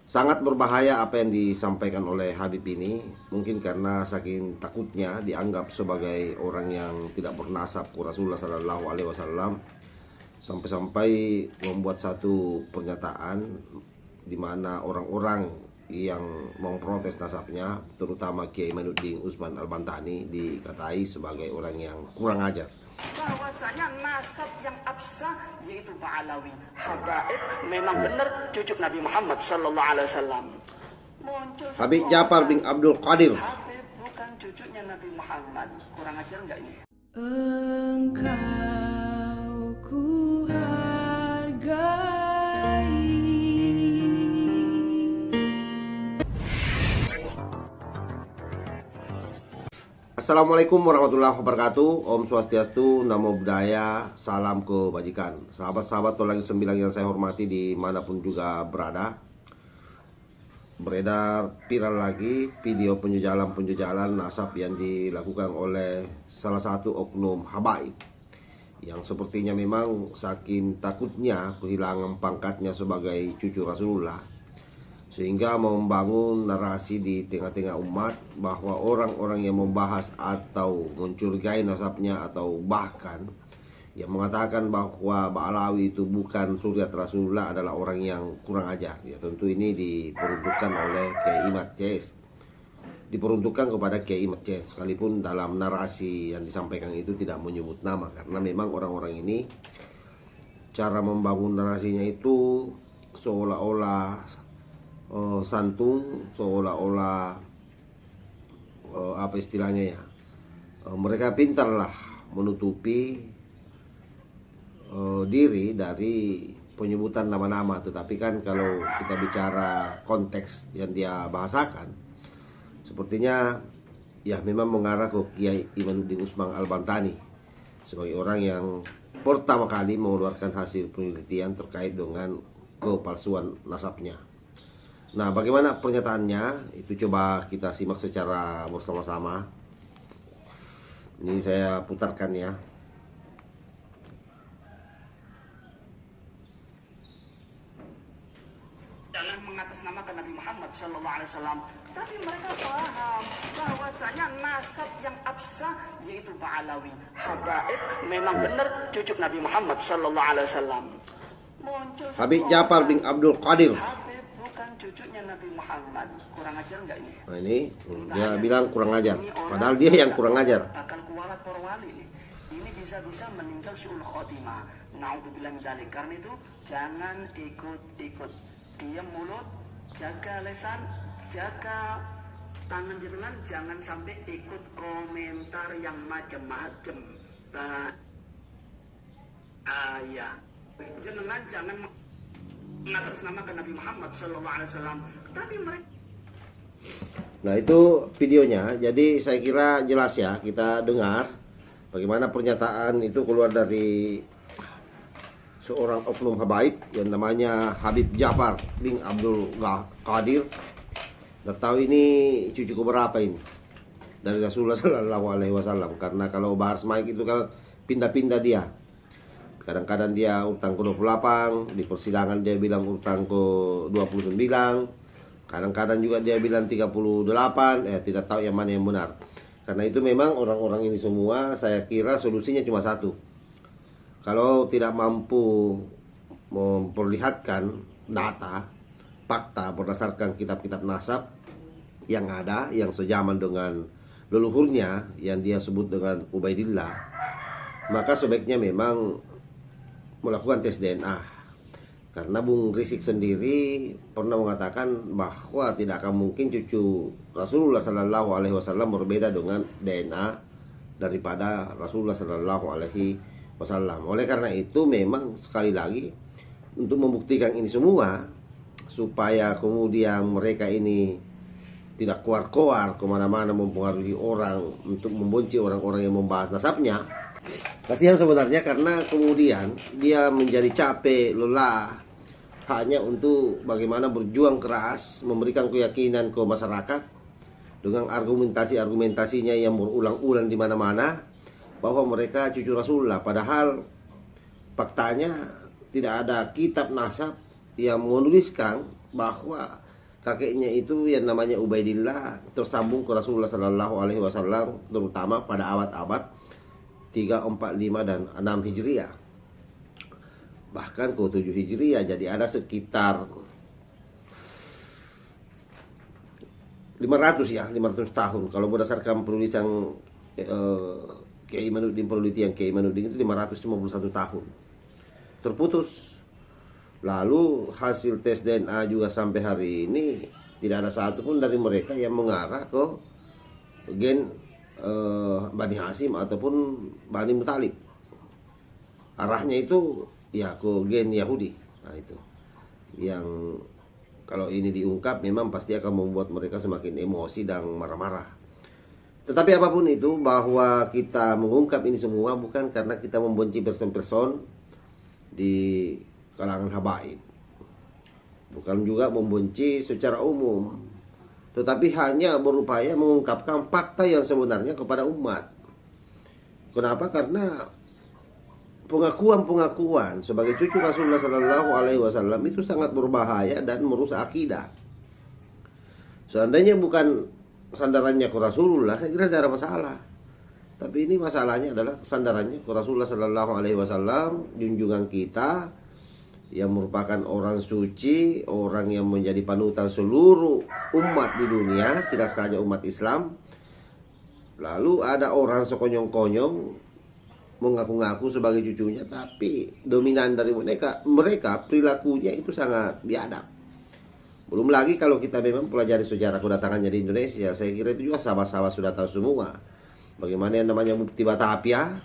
Sangat berbahaya apa yang disampaikan oleh Habib ini. Mungkin karena saking takutnya dianggap sebagai orang yang tidak bernasab ke Rasulullah Sallallahu Alaihi Wasallam, sampai-sampai membuat satu pernyataan di mana orang-orang yang memprotes nasabnya, terutama Kiai Imanuddin Utsman Al-Bantani, dikatai sebagai orang yang kurang ajar. Bahwasanya nasab yang absah yaitu Ba'alawi. Habaib memang benar cucu Nabi Muhammad sallallahu alaihi wasallam. Habib Ja'far bin Abdul Qadir. Habib bukan cucunya Nabi Muhammad. Kurang ajar enggak ini? Engkau ku hargai. Assalamualaikum warahmatullahi wabarakatuh. Om Swastiastu, Namo Buddhaya, salam kebajikan. Sahabat-sahabat Tolang Sembilang yang saya hormati dimanapun juga berada, beredar viral lagi video penjejalan nasab yang dilakukan oleh salah satu oknum habaib yang sepertinya memang saking takutnya kehilangan pangkatnya sebagai cucu Rasulullah, sehingga membangun narasi di tengah-tengah umat bahwa orang-orang yang membahas atau mencurigai nasabnya atau bahkan yang mengatakan bahwa Ba'alawi itu bukan suriat Rasulullah adalah orang yang kurang ajar. Ya, tentu ini diperuntukkan oleh Kiai Imad CS, diperuntukkan kepada Kiai Imad CS, sekalipun dalam narasi yang disampaikan itu tidak menyebut nama, karena memang orang-orang ini cara membangun narasinya itu seolah-olah santun, seolah-olah apa istilahnya ya, mereka pintarlah menutupi diri dari penyebutan nama-nama. Tetapi kan kalau kita bicara konteks yang dia bahasakan, sepertinya ya memang mengarah ke Kiai Imanuddin Utsman Al-Bantani sebagai orang yang pertama kali mengeluarkan hasil penelitian terkait dengan kepalsuan nasabnya. Nah, bagaimana pernyataannya? Itu coba kita simak secara bersama-sama. Ini saya putarkan ya. Jangan mengatasnamakan Nabi Muhammad sallallahu alaihi wasallam, tapi mereka paham bahwasanya nasab yang absah yaitu Ba'alawi. Habaib memang benar cucu Nabi Muhammad sallallahu alaihi wasallam. Habib Ja'far bin Abdul Qadir. Habib bukan cucunya Nabi Muhammad. Kurang ajar enggak ini? Nah, ini dia bilang kurang ajar, padahal dia yang kurang ajar. Akan kualat para wali ini. Ini bisa-bisa meninggal su'ul khotimah. Naudzubillah min dzalik. Karena itu jangan ikut-ikut. Diam mulut, jaga lisan, jaga tangan jenengan, jangan sampai ikut komentar yang macam-macam. Ya, jenengan jangan mengatasnamakan Nabi Muhammad sallallahu alaihi wasallam, tapi mereka. Nah, itu videonya. Jadi saya kira jelas ya, kita dengar bagaimana pernyataan itu keluar dari seorang oknum habaib yang namanya Habib Ja'far bin Abdul Qadir. Nggak tahu ini cucu keberapa ini dari Rasulullah Sallallahu Alaihi Wasallam, karena kalau bahas mic itu kan pindah-pindah dia. Kadang-kadang dia utang ke 28, di persidangan dia bilang utang ke 29, kadang-kadang juga dia bilang 38, tidak tahu yang mana yang benar. Karena itu memang orang-orang ini semua saya kira solusinya cuma satu. Kalau tidak mampu memperlihatkan data, fakta berdasarkan kitab-kitab nasab yang ada, yang sejaman dengan leluhurnya yang dia sebut dengan Ubaidillah, maka sebaiknya memang melakukan tes DNA. Karena Bung Rizik sendiri pernah mengatakan bahwa tidak akan mungkin cucu Rasulullah Sallallahu Alaihi Wasallam berbeda dengan DNA daripada Rasulullah Sallallahu Alaihi Wasallam. Oleh karena itu memang sekali lagi untuk membuktikan ini semua, supaya kemudian mereka ini tidak keluar-keluar kemana-mana mempengaruhi orang untuk membenci orang-orang yang membahas nasabnya. Kasihan sebenarnya, karena kemudian dia menjadi capek, lelah hanya untuk bagaimana berjuang keras memberikan keyakinan ke masyarakat dengan argumentasinya yang berulang-ulang di mana-mana bahwa mereka cucu Rasulullah, padahal faktanya tidak ada kitab nasab yang menuliskan bahwa kakeknya itu yang namanya Ubaidillah tersambung ke Rasulullah Sallallahu Alaihi Wasallam, terutama pada abad-abad 3, 4, 5 dan 6 Hijriah, bahkan ke 7 Hijriah. Jadi ada sekitar 500 tahun kalau berdasarkan penulisan Kiai Imanuddin, penelitian Kiai Imanuddin itu 551 tahun terputus. Lalu hasil tes DNA juga sampai hari ini tidak ada satupun dari mereka yang mengarah ke gen Bani Hashim ataupun Bani Muthalib. Arahnya itu ya ke gen Yahudi. Nah itu yang kalau ini diungkap memang pasti akan membuat mereka semakin emosi dan marah-marah. Tetapi apapun itu, bahwa kita mengungkap ini semua bukan karena kita membenci person-person di kalangan habaib, bukan juga membenci secara umum, tetapi hanya berupaya mengungkapkan fakta yang sebenarnya kepada umat. Kenapa? Karena pengakuan sebagai cucu Rasulullah Sallallahu Alaihi Wasallam itu sangat berbahaya dan merusak akidah. Seandainya bukan sandarannya ke Rasulullah, saya kira tidak ada masalah. Tapi ini masalahnya adalah sandarannya ke Rasulullah Sallallahu Alaihi Wasallam, junjungan kita, yang merupakan orang suci, orang yang menjadi panutan seluruh umat di dunia, tidak saja umat Islam. Lalu ada orang sekonyong-konyong mengaku-ngaku sebagai cucunya, tapi dominan dari mereka perilakunya itu sangat biadab. Belum lagi kalau kita memang pelajari sejarah kedatangannya di Indonesia, saya kira itu juga sahabat-sahabat sudah tahu semua bagaimana yang namanya Mufti Batavia,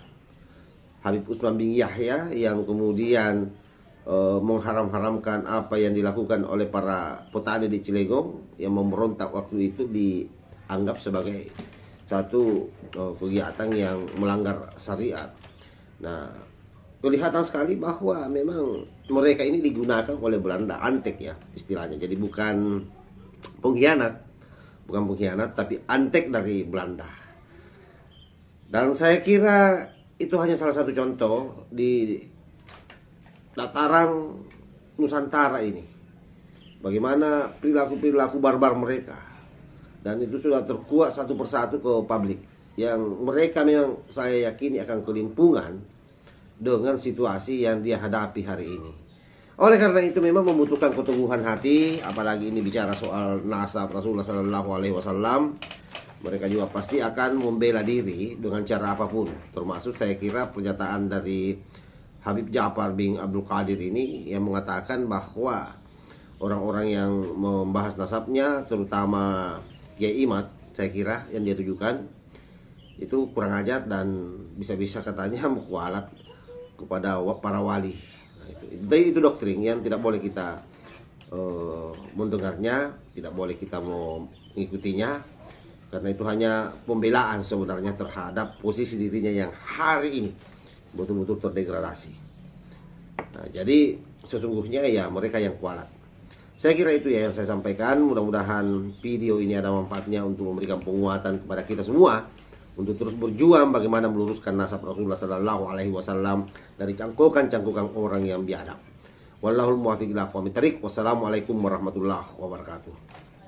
Habib Utsman bin Yahya, yang kemudian mengharam-haramkan apa yang dilakukan oleh para petani di Cilegon yang memberontak waktu itu, dianggap sebagai satu kegiatan yang melanggar syariat. Nah, kelihatan sekali bahwa memang mereka ini digunakan oleh Belanda, antek ya istilahnya. Jadi bukan pengkhianat, tapi antek dari Belanda. Dan saya kira itu hanya salah satu contoh di dataran Nusantara ini, bagaimana perilaku barbar mereka, dan itu sudah terkuat satu persatu ke publik, yang mereka memang saya yakini akan kelimpungan dengan situasi yang dia hadapi hari ini. Oleh karena itu memang membutuhkan keteguhan hati, apalagi ini bicara soal nasab Rasulullah Sallallahu Alaihi Wasallam. Mereka juga pasti akan membela diri dengan cara apapun, termasuk saya kira pernyataan dari Habib Ja'far bin Abdul Qadir ini yang mengatakan bahwa orang-orang yang membahas nasabnya, terutama Kiai Imad, saya kira yang dia tujukan itu kurang ajar dan bisa-bisa katanya mengkualat kepada para wali. Nah, itu doktrin yang tidak boleh kita mendengarnya, tidak boleh kita mengikutinya, karena itu hanya pembelaan sebenarnya terhadap posisi dirinya yang hari ini betul-betul terdegradasi. Nah, jadi sesungguhnya ya mereka yang kualat. Saya kira itu ya yang saya sampaikan. Mudah-mudahan video ini ada manfaatnya untuk memberikan penguatan kepada kita semua untuk terus berjuang bagaimana meluruskan nasab Rasulullah Sallallahu Alaihi Wasallam dari cangkukan orang yang biadab. Wallahul muwaffiq ila aqwamit thariq. Wassalamualaikum warahmatullahi wabarakatuh.